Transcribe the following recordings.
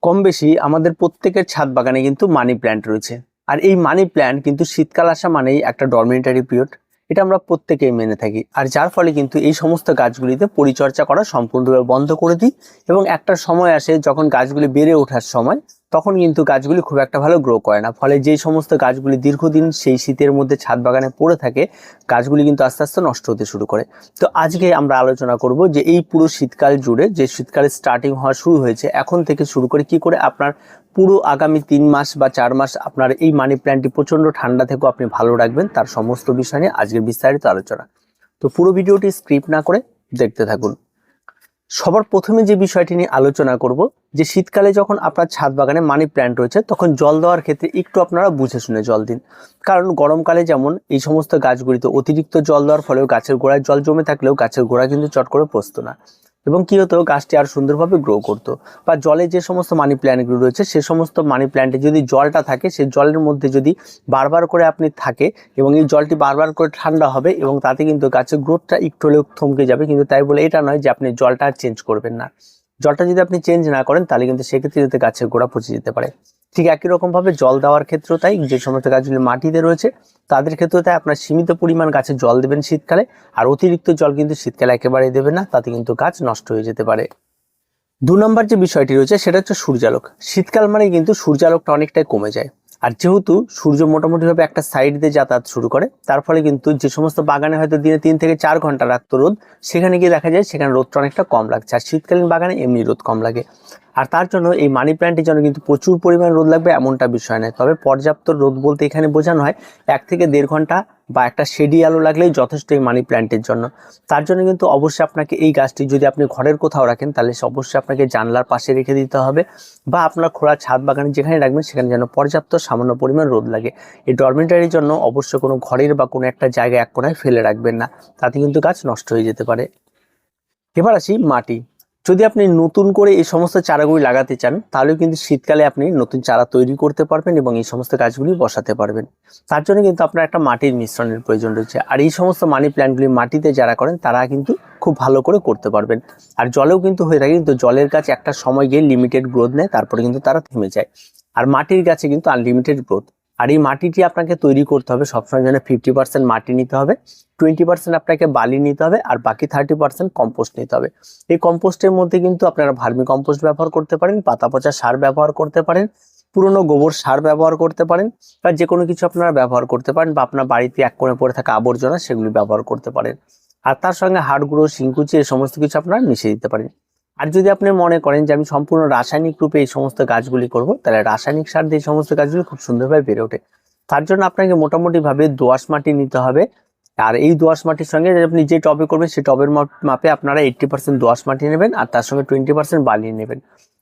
কম বেশি আমাদের প্রত্যেকের ছাদ বাগানে কিন্তু মানি প্ল্যান্ট রয়েছে। আর এই মানি প্ল্যান্ট কিন্তু শীতকাল আসা মানেই একটা ডরমেন্টারি পিরিয়ড, এটা আমরা প্রত্যেকেই মেনে থাকি। আর যার ফলে কিন্তু এই সমস্ত গাছগুলিতে পরিচর্যা করা সম্পূর্ণভাবে বন্ধ করে দিই এবং একটা সময় আসে যখন গাছগুলি বেড়ে ওঠার সময়, তখন কিন্তু গাছগুলি খুব একটা ভালো গ্রো করে না। ফলে যেই সমস্ত গাছগুলি দীর্ঘদিন সেই শীতের মধ্যে ছাদ বাগানে পড়ে থাকে, গাছগুলি কিন্তু আস্তে আস্তে নষ্ট হতে শুরু করে। তো আজকে আমরা আলোচনা করব যে এই পুরো শীতকাল জুড়ে, যে শীতকালের স্টার্টিং হওয়া শুরু হয়েছে এখন থেকে শুরু করে, কি করে আপনার পুরো আগামী 3 মাস বা 4 মাস আপনার এই মানি প্ল্যান্টটি প্রচন্ড ঠান্ডা থেকেও আপনি ভালো রাখবেন, তার সমস্ত বিষয় নিয়ে আজকের বিস্তারিত আলোচনা। তো পুরো ভিডিওটি স্ক্রিপ্ট না করে দেখতে থাকুন। সবার প্রথমে যে বিষয়টি নিয়ে আলোচনা করব, যে শীতকালে যখন আপনার ছাদ বাগানে মানি প্ল্যান্ট রয়েছে তখন জল দেওয়ার ক্ষেত্রে একটু আপনারা বুঝে শুনে জল দিন। কারণ গরমকালে যেমন এই সমস্ত গাছগুলিতে অতিরিক্ত জল দেওয়ার ফলেও গাছের গোড়ায় জল জমে থাকলেও গাছের গোড়া কিন্তু চট করে পচতো না, এবং কি হতো, গাছটি আর সুন্দরভাবে গ্রো করতো। বা জলে যে সমস্ত মানি প্ল্যান্টগুলো রয়েছে সে সমস্ত মানি প্ল্যান্টে যদি জলটা থাকে, সেই জলের মধ্যে যদি বারবার করে আপনি থাকে এবং এই জলটি বারবার করে ঠান্ডা হবে, এবং তাতে কিন্তু গাছের গ্রোথটা একটু হলেও থমকে যাবে। কিন্তু তাই বলে এটা নয় যে আপনি জলটা আর চেঞ্জ করবেন না। জলটা যদি আপনি চেঞ্জ না করেন তাহলে কিন্তু সেক্ষেত্রে যাতে গাছের গোড়া পচে যেতে পারে। ঠিক একই রকম ভাবে জল দেওয়ার ক্ষেত্রেও তাই, যে সমস্ত গাছগুলি মাটিতে রয়েছে তাদের ক্ষেত্রে তাই আপনার সীমিত পরিমাণ গাছে জল দেবেন শীতকালে, আর অতিরিক্ত জল কিন্তু শীতকালে একেবারেই দেবেন না, তাতে কিন্তু গাছ নষ্ট হয়ে যেতে পারে। 2 নম্বর যে বিষয়টি রয়েছে সেটা হচ্ছে সূর্যালোক। শীতকাল মানে কিন্তু সূর্যালোকটা অনেকটাই কমে যায়। আর যেহেতু সূর্য মোটামুটিভাবে একটা সাইড দিয়ে যাতায়াত শুরু করে, তার ফলে কিন্তু যে সমস্ত বাগানে হয়তো দিনে 3 থেকে 4 ঘন্টা রাখতো রোদ, সেখানে গিয়ে দেখা যায় সেখানে রোদটা অনেকটা কম লাগছে। আর শীতকালীন বাগানে এমনি রোদ কম লাগে। আর তার জন্য এই মানি প্ল্যান্টের জন্য কিন্তু প্রচুর পরিমাণ রোদ লাগবে এমনটা বিষয় নয়, তবে পর্যাপ্ত রোদ বলতে এখানে বোঝানো হয় 1 থেকে 1.5 ঘন্টা বা একটা শেডি আলো লাগলেই যথেষ্ট এই মানি প্ল্যান্টের জন্য। তার জন্য কিন্তু অবশ্যই আপনাকে এই গাছটি যদি আপনি ঘরের কোথাও রাখেন তাহলে অবশ্যই আপনাকে জানলার পাশে রেখে দিতে হবে, বা আপনার খোলা ছাদ বাগানে যেখানে রাখবেন সেখানে যেন পর্যাপ্ত সামান্য পরিমাণ রোদ লাগে। এই ডরমেন্টারির জন্য অবশ্যই কোনো ঘরের বা কোনো একটা জায়গায় এক কোণায় ফেলে রাখবেন না, তাতে কিন্তু গাছ নষ্ট হয়ে যেতে পারে। এবার আসি মাটি। যদি আপনি নতুন করে এই সমস্ত চারাগুলি লাগাতে চান তাহলে কিন্তু শীতকালে আপনি নতুন চারা তৈরি করতে পারবেন এবং এই সমস্ত গাছগুলি বসাতে পারবেন। তার জন্য কিন্তু আপনার একটা মাটির মিশ্রণের প্রয়োজন রয়েছে। আর এই সমস্ত মানি প্ল্যান্টগুলি মাটিতে যারা করেন তারা কিন্তু খুব ভালো করে করতে পারবেন। আর জলেও কিন্তু হয়ে থাকে, কিন্তু জলের গাছ একটা সময় গিয়ে লিমিটেড গ্রোথ নেয়, তারপরে কিন্তু তারা থেমে যায়। আর মাটির গাছে কিন্তু আনলিমিটেড গ্রোথ। আর এই মাটিটি আপনাকে তৈরি করতে হবে সবসময় যেন 50% মাটি নিতে হবে, 20% আপনাকে বালি নিতে হবে, আর বাকি 30% কম্পোস্ট নিতে হবে। এই কম্পোস্টের মধ্যে কিন্তু আপনারা ভার্মি কম্পোস্ট ব্যবহার করতে পারেন, পাতা পচা সার ব্যবহার করতে পারেন, পুরনো গোবর সার ব্যবহার করতে পারেন, বা যে কোনো কিছু আপনারা ব্যবহার করতে পারেন, বা আপনার বাড়িতে এক কোণে পড়ে থাকা আবর্জনা সেগুলি ব্যবহার করতে পারেন। আর তার সঙ্গে হাড় গুঁড়ো, শিংকুচি এই সমস্ত কিছু আপনারা মিশিয়ে দিতে পারেন। আর যদি আপনি মনে করেন যে আমি সম্পূর্ণ রাসায়নিক রূপে এই সমস্ত গাছগুলি করব, তাহলে রাসায়নিক সার দিয়ে এই সমস্ত গাছগুলি খুব সুন্দরভাবে বেড়ে ওঠে। তার জন্য আপনাকে মোটামুটি ভাবে দোআঁশ মাটি নিতে হবে। আর এই দোআঁশ মাটির সঙ্গে আপনি যে টবে করবেন সেই টবের মাপে আপনারা 80% দোআঁশ মাটি নেবেন, আর তার সঙ্গে 20% বালি নেবেন।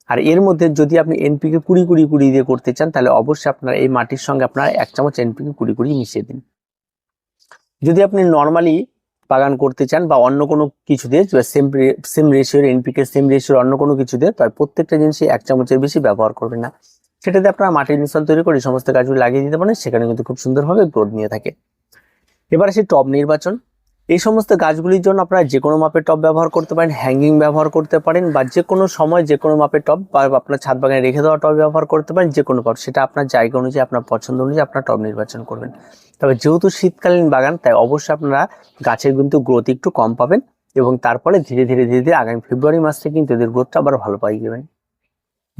আর এর মধ্যে যদি আপনি এনপিকে 20-20-20 দিয়ে করতে চান তাহলে অবশ্যই আপনারা এই মাটির সঙ্গে আপনারা 1 চামচ এনপিকে 20-20 মিশিয়ে দিন। যদি আপনি নর্মালি বাগান করতে চান বা অন্য কোনো কিছু দিয়ে, সেম রেশিওর এনপিকে সেম রেশিওর অন্য কোনো কিছু দিয়ে, তাই প্রত্যেকটা জিনিসই 1 চামচের বেশি ব্যবহার করবেন না। সেটাতে আপনারা মাটির মিশ্রণ তৈরি করে সমস্ত গাছগুলো লাগিয়ে দিতে পারেন, সেখানে কিন্তু খুব সুন্দরভাবে গ্রোথ নিয়ে থাকে। এবার আসি টব নির্বাচন। এই সমস্ত গাছগুলির জন্য আপনারা যে কোনো মাপের টব ব্যবহার করতে পারেন, হ্যাঙ্গিং ব্যবহার করতে পারেন, বা যে কোনো সময় যে কোনো মাপের টব বা আপনার ছাদ বাগানে রেখে দেওয়া টব ব্যবহার করতে পারেন, যে কোনো টব, সেটা আপনার জায়গা অনুযায়ী আপনার পছন্দ অনুযায়ী আপনার টব নির্বাচন করবেন। তবে যেহেতু শীতকালীন বাগান তাই অবশ্যই আপনারা গাছের কিন্তু গ্রোথ একটু কম পাবেন, এবং তারপরে ধীরে ধীরে ধীরে ধীরে আগামী ফেব্রুয়ারি মাস থেকে কিন্তু এদের গ্রোথটা আবার ভালো পাই যাবেন।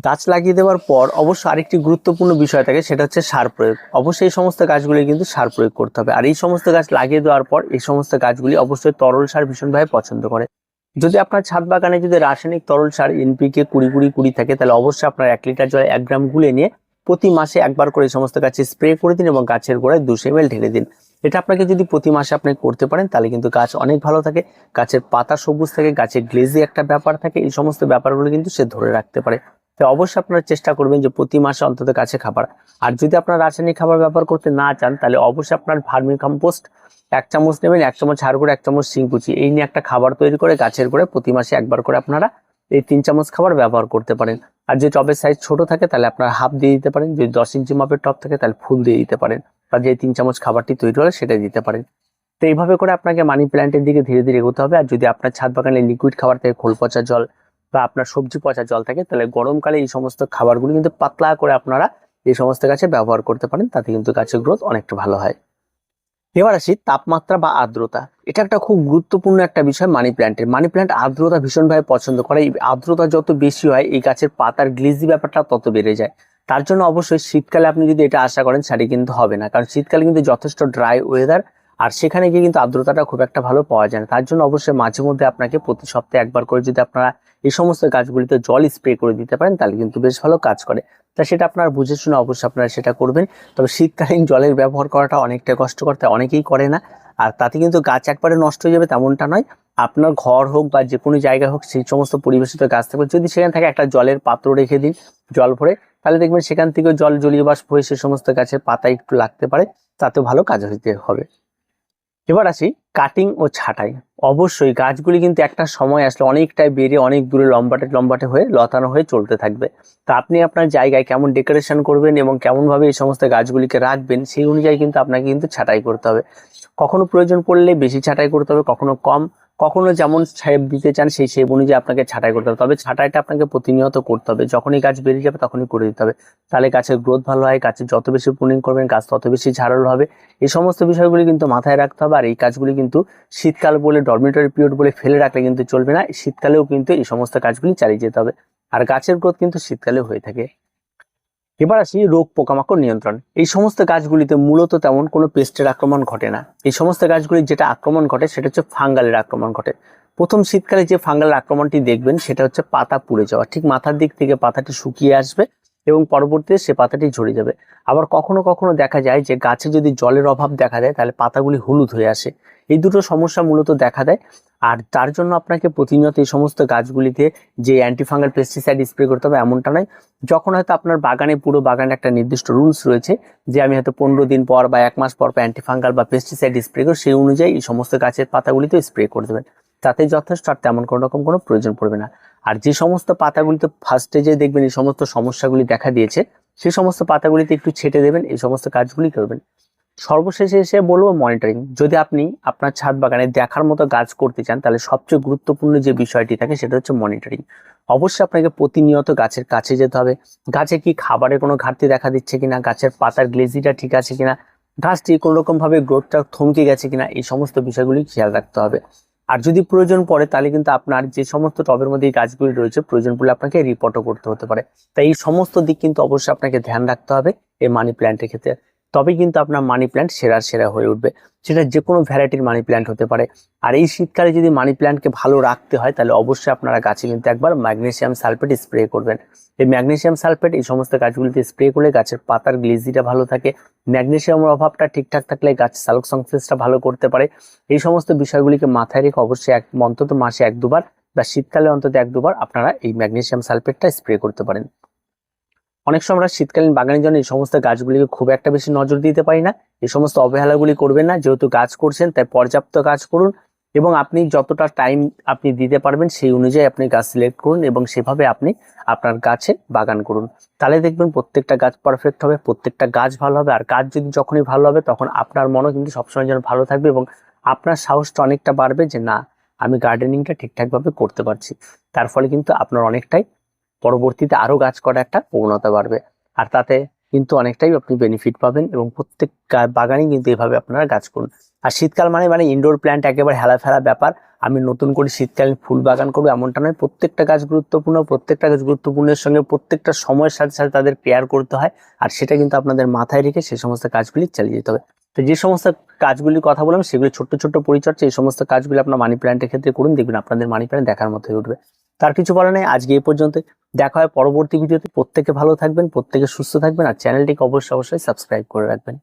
গাছ লাগিয়ে দেওয়ার পর অবশ্য আরেকটি গুরুত্বপূর্ণ বিষয় থাকে, সেটা হচ্ছে সার প্রয়োগ। অবশ্যই এই সমস্ত গাছগুলি কিন্তু সার প্রয়োগ করতে হবে। আর এই সমস্ত গাছ লাগিয়ে দেওয়ার পর এই সমস্ত গাছগুলি অবশ্যই তরল সার ভীষণভাবে পছন্দ করে। যদি আপনার ছাদ বাগানে যদি রাসায়নিক তরল সার এনপিকে 20-20-20 থাকে, তাহলে অবশ্যই আপনার 1 লিটার জলে 1 গ্রাম গুলে নিয়ে প্রতি মাসে একবার করে এই সমস্ত গাছে স্প্রে করে দিন এবং গাছের গোড়ায় 200 ml ঢেলে দিন। এটা আপনাকে যদি প্রতি মাসে আপনি করতে পারেন তাহলে কিন্তু গাছ অনেক ভালো থাকে, গাছের পাতা সবুজ থাকে, গাছের গ্লেজি একটা ব্যাপার থাকে, এই সমস্ত ব্যাপারগুলো কিন্তু সে ধরে রাখতে পারে। তো অবশ্যই আপনারা চেষ্টা করবেন যে প্রতি মাসে অন্তত গাছে খাবার। আর যদি আপনার রাসায়নিক খাবার ব্যবহার করতে না চান তাহলে অবশ্যই আপনার ভার্মি কম্পোস্ট 1 চামচ নেবেন, 1 চামচ হাড় গুঁড়ো, 1 চামচ শিংকুচি, এই নিয়ে একটা খাবার তৈরি করে গাছের গোড়ায় প্রতি মাসে একবার করে আপনারা এই 3 চামচ খাবার ব্যবহার করতে পারেন। আর যদি টবের সাইজ ছোট থাকে তাহলে আপনারা হাফ দিয়ে দিতে পারেন, যদি 10 ইঞ্চি মাপের টব থাকে তাহলে ফুল দিয়ে দিতে পারেন, বা যে 3 চামচ খাবারটি তৈরি হলে সেটা দিতে পারেন। তো এইভাবে করে আপনাকে মানি প্ল্যান্টের দিকে ধীরে ধীরে এগোতে হবে। আর যদি আপনার ছাদ বাগানে লিকুইড খাবার থেকে খোল পচা জল বা আপনার সবজি পচা জল থাকে, তাহলে গরমকালে এই সমস্ত খাবারগুলো কিন্তু পাতলা করে আপনারা এই সমস্ত গাছে ব্যবহার করতে পারেন, তাতে কিন্তু গাছের গ্রোথ অনেকটা ভালো হয়। এবার আসি তাপমাত্রা বা আর্দ্রতা। এটা একটা খুব গুরুত্বপূর্ণ একটা বিষয় মানি প্ল্যান্টের। মানি প্ল্যান্ট আর্দ্রতা ভীষণভাবে পছন্দ করে। এই আর্দ্রতা যত বেশি হয় এই গাছের পাতার গ্লিজি ব্যাপারটা তত বেড়ে যায়। তার জন্য অবশ্যই শীতকালে আপনি যদি এটা আশা করেন সেটা কিন্তু হবে না, কারণ শীতকালে কিন্তু যথেষ্ট ড্রাই ওয়েদার, আর সেখানে গিয়ে কিন্তু আর্দ্রতাটা খুব একটা ভালো পাওয়া যায় না। তার জন্য অবশ্যই মাঝে মধ্যে আপনাকে প্রতি সপ্তাহে একবার করে যদি আপনারা এই সমস্ত গাছগুলিতে জল স্প্রে করে দিতে পারেন তাহলে কিন্তু বেশ ভালো কাজ করে। তা সেটা আপনারা বুঝে শুনে অবশ্যই আপনারা সেটা করবেন। তবে শীতকালীন জলের ব্যবহার করাটা অনেকটা কষ্টকর, তাই অনেকেই করে না। আর তাতে কিন্তু গাছ একবারে নষ্ট হয়ে যাবে তেমনটা নয়। আপনার ঘর হোক বা যে কোনো জায়গা হোক, সেই সমস্ত পরিবেশিত গাছ থাকবে, যদি সেখান থেকে একটা জলের পাত্র রেখে দিন জল ভরে, তাহলে দেখবেন সেখান থেকে জল জলীয় বাষ্প হয়ে সে সমস্ত গাছের পাতায় একটু লাগতে পারে, তাতেও ভালো কাজ হইতে হবে। এবার আসি কাটিং ও ছাঁটাই। অবশ্যই গাছগুলি কিন্তু একটা সময় আসলে অনেকটাই বেড়ে অনেক দূরে লম্বাটে লম্বাটে হয়ে লতানো হয়ে চলতে থাকবে। তা আপনি আপনার জায়গায় কেমন ডেকোরেশন করবেন এবং কেমন ভাবে এই সমস্ত গাছগুলিকে রাখবেন সেই অনুযায়ী কিন্তু আপনাকে কিন্তু ছাঁটাই করতে হবে। কখনো প্রয়োজন পড়লে বেশি ছাঁটাই করতে হবে, কখনো কম, কখনো যেমন শেপ দিতে চান সেই শেপ অনুযায়ী আপনাকে ছাঁটাই করতে হবে। তবে ছাঁটাইটা আপনাকে প্রতিনিয়ত করতে হবে, যখনই গাছ বেড়ে যাবে তখনই করে দিতে হবে। তাহলে গাছের গ্রোথ ভালো হয়, গাছের যত বেশি প্রুনিং করবেন গাছ তত বেশি ঝাড়ল হবে। এই সমস্ত বিষয়গুলি কিন্তু মাথায় রাখতে হবে। আর এই কাজগুলি কিন্তু শীতকাল বলে ডরমিটরি পিরিয়ড বলে ফেলে রাখলে কিন্তু চলবে না, শীতকালেও কিন্তু এই সমস্ত কাজগুলি চালিয়ে যেতে হবে। আর গাছের গ্রোথ কিন্তু শীতকালেও হয়ে থাকে। এবার আসি রোগ পোকামাকড় নিয়ন্ত্রণ। এই সমস্ত গাছগুলিতে মূলত তেমন কোনো পেস্টের আক্রমণ ঘটে না। এই সমস্ত গাছগুলির যেটা আক্রমণ ঘটে সেটা হচ্ছে ফাঙ্গালের আক্রমণ ঘটে। প্রথম শীতকালে যে ফাঙ্গালের আক্রমণটি দেখবেন সেটা হচ্ছে পাতা পুড়ে যাওয়া, ঠিক মাথার দিক থেকে পাতাটি শুকিয়ে আসবে এবং পরবর্তীতে সে পাতাটি ঝরে যাবে। আবার কখনো কখনো দেখা যায় যে গাছে যদি জলের অভাব দেখা দেয় তাহলে পাতাগুলি হলুদ হয়ে আসে। এই দুটো সমস্যা মূলত দেখা দেয়। আর তার জন্য আপনাকে প্রতিনিয়ত এই সমস্ত গাছগুলিতে যে অ্যান্টিফাঙ্গাল পেস্টিসাইড স্প্রে করতে হবে এমনটা নয়। যখন হয়তো আপনার বাগানে পুরো বাগানে একটা নির্দিষ্ট রুলস রয়েছে যে আমি হয়তো 15 দিন পর বা 1 মাস পর অ্যান্টিফাঙ্গাল বা পেস্টিসাইড স্প্রে করি, সেই অনুযায়ী এই সমস্ত গাছের পাতাগুলিতে স্প্রে করে দেবেন, তাতে যথেষ্ট। আর তেমন কোনো রকম কোনো প্রয়োজন পড়বে না। আর যে সমস্ত পাতাগুলিতে ফার্স্টে যে দেখবেন এই সমস্ত সমস্যাগুলি দেখা দিয়েছে সেই সমস্ত পাতাগুলিতে একটু ছেটে দেবেন, এই সমস্ত কাজগুলি করবেন। সর্বশেষে এসে বলবো মনিটরিং। যদি আপনি আপনার ছাদ বাগানে দেখার মতো গাছ করতে চান তাহলে সবচেয়ে গুরুত্বপূর্ণ যে বিষয়টি থাকে সেটা হচ্ছে মনিটরিং। অবশ্যই আপনাকে প্রতিনিয়ত গাছের কাছে যেতে হবে, গাছে কি খাবারের কোনো ঘাটতি দেখা দিচ্ছে কিনা, গাছের পাতার গ্লেজিটা ঠিক আছে কিনা, গাছটি কোনো রকম ভাবে গ্রোথটা থমকে গেছে কিনা, এই সমস্ত বিষয়গুলি খেয়াল রাখতে হবে। আর যদি প্রয়োজন পড়ে তাহলে কিন্তু আপনার যে সমস্ত টবের মধ্যে এই গাছগুলি রয়েছে প্রয়োজন পড়লে আপনাকে রিপোর্টও করতে হতে পারে। তাই এই সমস্ত দিক কিন্তু অবশ্যই আপনাকে ধ্যান রাখতে হবে এই মানি প্ল্যান্টের ক্ষেত্রে। তবেই কিন্তু আপনার মানি প্ল্যান্ট সেরার সেরা হয়ে উঠবে। সেটা যে কোনো ভ্যারাইটির মানি প্ল্যান্ট হতে পারে। আর এই শীতকালে যদি মানি প্ল্যান্টকে ভালো রাখতে হয় তাহলে অবশ্যই আপনারা গাছে কিন্তু একবার ম্যাগনেসিয়াম সালফেট স্প্রে করবেন। এই ম্যাগনেসিয়াম সালফেট এই সমস্ত গাছগুলিতে স্প্রে করলে গাছের পাতার গ্লেজিটা ভালো থাকে, ম্যাগনেসিয়ামের অভাবটা ঠিকঠাক থাকলে গাছ সালোক সংশ্লেষটা ভালো করতে পারে। এই সমস্ত বিষয়গুলিকে মাথায় রেখে অবশ্যই অন্তত মাসে 1-2 বার বা শীতকালে অন্তত 1-2 বার আপনারা এই ম্যাগনেসিয়াম সালফেটটা স্প্রে করতে পারেন। অনেক সময় আমরা শীতকালীন বাগানের জন্য এই সমস্ত গাছগুলিকে খুব একটা বেশি নজর দিতে পারি না। এই সমস্ত অবহেলাগুলি করবেন না, যেহেতু গাছ করছেন তাই পর্যাপ্ত গাছ করুন এবং আপনি যতটা টাইম আপনি দিতে পারবেন সেই অনুযায়ী আপনি গাছ সিলেক্ট করুন এবং সেভাবে আপনি আপনার গাছে বাগান করুন। তাহলে দেখবেন প্রত্যেকটা গাছ পারফেক্ট হবে, প্রত্যেকটা গাছ ভালো হবে। আর গাছ যদি যখনই ভালো হবে তখন আপনার মনও কিন্তু সবসময় যেন ভালো থাকবে এবং আপনার সাহসটা অনেকটা বাড়বে যে না, আমি গার্ডেনিংটা ঠিকঠাকভাবে করতে পারছি। তার ফলে কিন্তু আপনার অনেকটাই পরবর্তীতে আরো গাছ করার একটা প্রবণতা বাড়বে। আর তাতে কিন্তু অনেকটাই আপনি বেনিফিট পাবেন এবং প্রত্যেক বাগানে কিন্তু এভাবে আপনারা গাছ করুন। আর শীতকাল মানে মানে ইনডোর প্ল্যান্ট একেবারে হেলাফেলা ব্যাপার। আমি নতুন করে শীতকালীন ফুল বাগান করবো এমনটা নয়। প্রত্যেকটা গাছ গুরুত্বপূর্ণ, প্রত্যেকটা গাছ গুরুত্বপূর্ণের সঙ্গে প্রত্যেকটা সময়ের সাথে সাথে তাদের কেয়ার করতে হয়। আর সেটা কিন্তু আপনাদের মাথায় রেখে সেই সমস্ত কাজগুলি চালিয়ে যেতে হবে। তো যে সমস্ত কাজগুলির কথা বললাম সেগুলি ছোট্ট ছোট্ট পরিচর্যা, এই সমস্ত কাজগুলি আপনার মানি প্ল্যান্টের ক্ষেত্রে করুন, দেখবেন আপনাদের মানি প্ল্যান্ট দেখার মতো হয়ে উঠবে। তার কিছু বলা নেই, আজকে এই পর্যন্ত। দেখা হয় পরবর্তী ভিডিওতে। প্রত্যেকে ভালো থাকবেন, প্রত্যেকে সুস্থ থাকবেন আর চ্যানেলটিকে অবশ্যই সাবস্ক্রাইব করে রাখবেন।